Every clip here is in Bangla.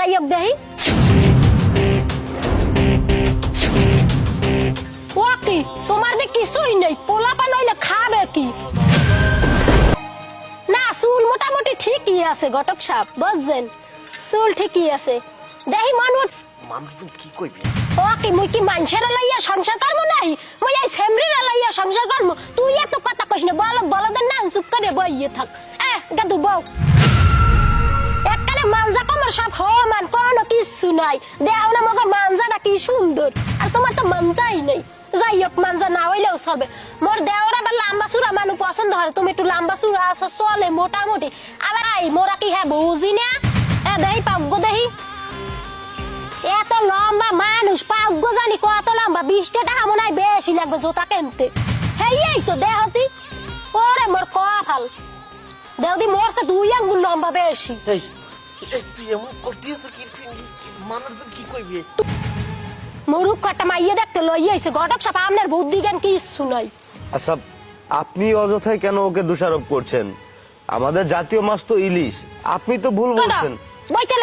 যাইব দেহি ও কি তোমার যে কিছুই নেই পোলাপান হইলে খাবে কি না চুল মোটামুটি ঠিকই আছে ঘটক সাহেব বুঝছেন চুল ঠিকই আছে দেহি মানুষ মানুষ কি কইবি ও কি মুই কি মানুষের লাইয়া সংসার করব নাই মুই এই সেমরির লাইয়া সংসার করব তুই এত কথা কইস না বলদের না চুপ করে বইয়ে থাক গাদু বউ একখানে মানজা কমর সব সমান কোনো কিছু নাই দেও না মগর মানজাটা কি সুন্দর আর তোমার তো মানজাই নেই যাই হোক মানজা না হইলেও চলবে মোর দেওরা বা লম্বা চূড়া মানুষ পছন্দ হয় তুমি একটু লম্বা চূড়া আছো চলে মোটামুটি আবার আই মোরা কি হ্যাঁ বুঝি না দেহি পাগ্য দেহি এত লম্বা মানুষ পাগ্য জানি কত লম্বা 20 টাকা মনে হয় বেশি লাগবে জোতা কিনতে এই তো দেহতি ওরে মোর কপাল দেহতি মোরছে 2 আঙ্গুল লম্বা বেশি এই তুই এমন করতেছ কি মানুষ কি কইবি মুরুখ কাটা মাইয়ে দেখতে লই আইছে ঘটক সাহেব আপনার বুদ্ধি জ্ঞান কিছু নাই আচ্ছা আপনি অযথাই কেন ওকে দোষারোপ করছেন আমাদের জাতীয় মাছ তো ইলিশ আপনি তো ভুল বলছেন বইতে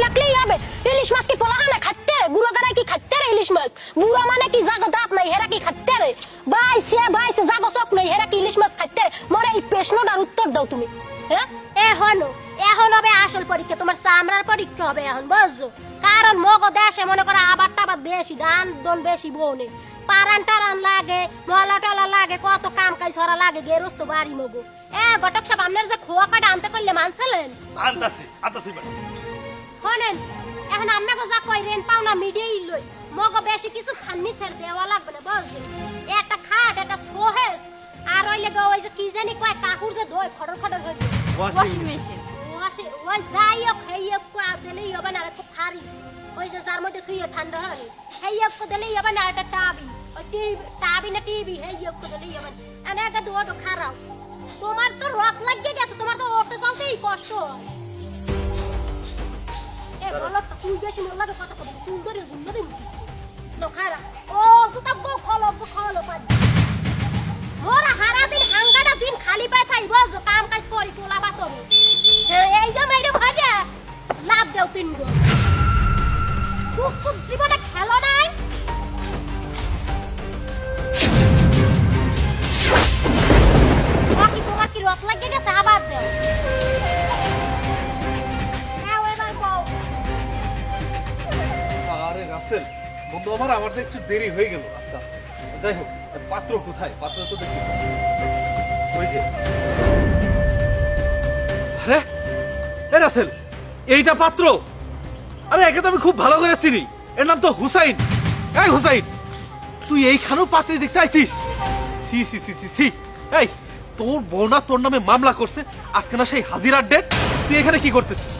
লাগলেই হবে ইলিশ মাছ কি পোলাগানে খাইতে রে গুড়ো গানায় কি খাইতে রে ইলিশ মাছ বুড়া মানে কি জাগো দাঁত নাই হেরা কি খাইতে রে বাইসে জাগো চোখ নাই হেরা কি ইলিশ মাছ খাইতে রে মোরে এই প্রশ্নটার উত্তর দাও তুমি হ্যাঁ এখন হবে আসল পরীক্ষা তোমার চামড়ার পরীক্ষা হবে এখন বুঝছো কারণ মগো দেশে মনে করো আবার টাবার বেশি ধান দন বেশি বনে পারান টারান লাগে মলা টলা লাগে কত কাম কাজ ছড়া লাগে গেরস্ত বাড়ি মগো ঘটক সাহেব আপনার যে খোয়া কাটা আনতে করলে মানছিলেন আনতাছি শোনেন এখন আপনাকে যা কই রেন পাওনা মিডিয়াই লই মগো বেশি কিছু খান্নি ছেড়ে দেওয়া লাগবে না বুঝলেন একটা খাট একটা সোহেস আর ওইলে গো ওই যে কি জানি কয় কাকুর যে দই খড়র হয়ে ওয়াশিং মেশিন ওই যাইও খাইও কো দিলেই হবে না একটা ফারিস ওই যে যার মধ্যে তুই ঠান্ডা হয় হেইও কো দিলেই হবে না একটা টাবি ওই টাবি না টিভি হেইও কো দিলেই হবে না একটা দুটো খারাপ তোমার তো রক লাগিয়ে গেছে তোমার তো উঠতে চলতেই কষ্ট হয় বলো তো তুই বেশি মন লাগে কথা কবি চুল করে গুন্ড দিবি তো খারাপ ও জুতা খলো পাই মোরা হারা দিন হাঙ্গাটা দিন খালি পায় থাই বজো কাম কাজ করি তোলা বাতর এইটা ভাগে লাভ দেও তিন গো তুই জীবনে খেলো নাই বাকি তোমার কি রক লাগিয়ে গেছে আবার দেও আরে রাসেল বন্ধু আমার তো একটু দেরি হয়ে গেল আস্তে আস্তে যাই হোক পাত্র কোথায় পাত্র তো দেখি ওই যে আরে এ রাসেল এইটা পাত্র আরে একে তো আমি খুব ভালো করে চিনি এর নাম তো হুসাইন এই হুসাইন তুই এইখানেও পাত্রী দেখতে আইছিস সি সি সি সি সি এই তোর বোনা তোর নামে মামলা করছে আজকে না সেই হাজিরার ডেট তুই এখানে কি করতেছিস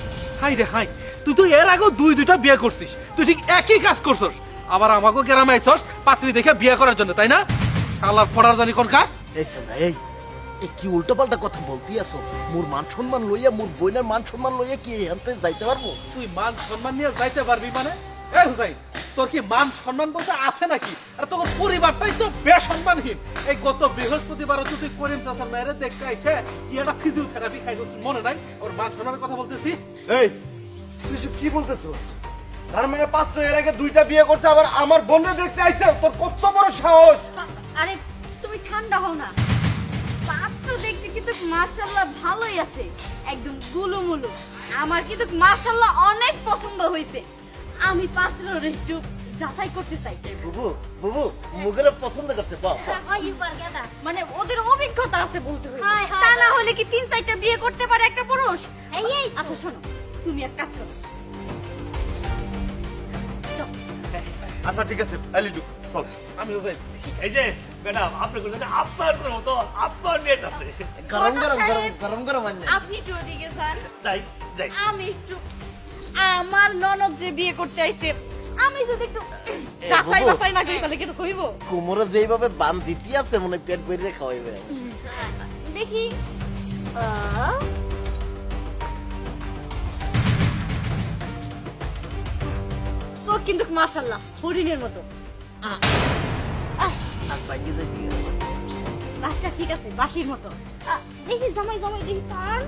হাই রে হাই তুই তো এর আগেও দুইটা বিয়ে করছিস তুই ঠিক একই কাজ করছস আবার আমাকেও গ্রামে আইছস পাত্রী দেখে বিয়ে করার জন্য তাই না আল্লাহর পড়ার জানি কোন কার এই সালা এই কি উল্টাপাল্টা কথা বলতি আছো মোর মান সম্মান লইয়া মোর বইনার মান সম্মান লইয়া কি এখানতে যাইতে পারবো তুই মান সম্মান নিয়ে যাইতে পারবি মানে এই হুসাইন তোর কি মান সম্মান বলতে আছে নাকি আর তোর পরিবারটাই তো বেসম্মানহীন এই গত বৃহস্পতিবার তুই করিম চাচার মেয়েরে দেখতে আইসে কি একটা ফিজিওথেরাপি খাইছিস মনে নাই ওর মান সম্মানের কথা বলতেছি এই তুই সব কি বলতেছো তার মানে পাত্র এর আগে 2টা বিয়ে করতে আবার আমার বোনরে দেখতে আইছে তোর কত বড় সাহস আরে তুমি ঠান্ডা হও না পাত্র দেখতে কিন্তু মাশাআল্লাহ ভালোই আছে একদম গুলুমুলু আমার কিন্তু মাশাআল্লাহ অনেক পছন্দ হইছে আমি পাত্রর একটু যাচাই করতে চাই বুবু মুগের পছন্দ করতে পাও মানে ওদের অভিজ্ঞতা আছে বলতে হবে তা না হলে কি 3-4টা বিয়ে করতে পারে একটা পুরুষ এই আচ্ছা শোনো তুমি এক কাজ করো আচ্ছা ঠিক আছে আইলি ডু চল আমি হুসাইন এই যে ম্যাডাম আপনি কোন আপনার করো তো আপনার মেয়ে আছে গরম আনলে আপনি একটু ওদিকে যান যাই আমি একটু আমার ননদ যে বিয়ে করতে আইছে আমি যদি একটু যাচাই বাছাই না করি তাহলে কি হইব কোমরে যেইভাবে বান দিতি আছে মনে পেট ভরে খাওয়াইবে দেখি চোখ কিন্তু মাশাআল্লাহ হরিণের মতো বাচ্চা ঠিক আছে বাসির মতো দেখি জামাই দেখি কার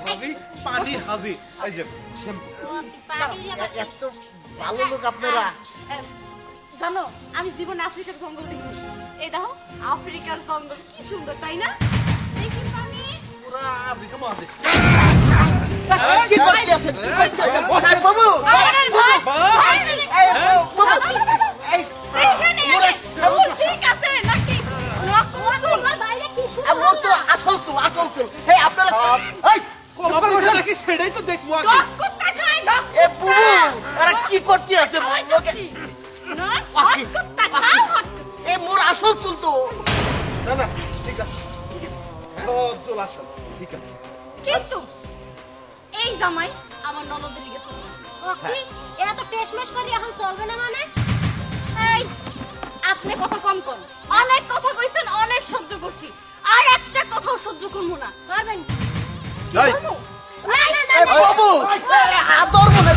ভাবি পানি হাজি এই যে শ্যাম্পু এত ভালো লোক আপনারা। জানো আমি জীবনে আফ্রিকার জঙ্গল দেখিনি। এই দেখো আফ্রিকার জঙ্গল কি সুন্দর তাই না? দেখি পানি। পুরা আফ্রিকা মহাদেশ। কি করতে আছেন? কি করতে আছেন? বসেন বাবু। ভাইরাল ভাই, ভাইরাল। এই বাবু, এই এইখানে আছে। চুল ঠিক আছে নাকি? তোমার বাইরে কি শুরু আমার তো আসল চুল। এই আপনারা এই কলমের বসে নাকি সেটাই তো দেখবো আগে। ডক কুত্তা খায় ডক। এ বুবু, এরা কি করতে আছে? না হট কুত্তা খাও হট। এ মোর আসল চুল তো। না না ঠিক আছে সব চল আসো ঠিক আছে কিন্তু এই জামাই আমার ননদের লিগে চলবে না। কি এরা তো টেসমেস করি এখন চলবে না মানে এই আপনি কথা কম কর। অনেক কথা কইছেন, অনেক সহ্য করছি। আর একটা কথাও সহ্য করব না। পারবেন যাই না না না এ বাবু, আদর মনে